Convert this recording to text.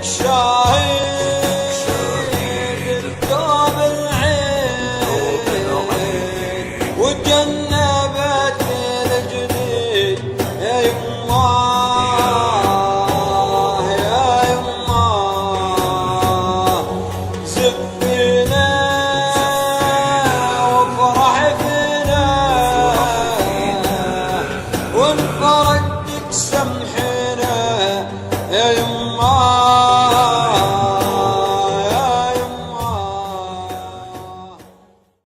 شاهد الثوب العين وتجنبت الجديد يا يما يا يما زفنا وافرح فينا ونفرقك سمحنا يا يما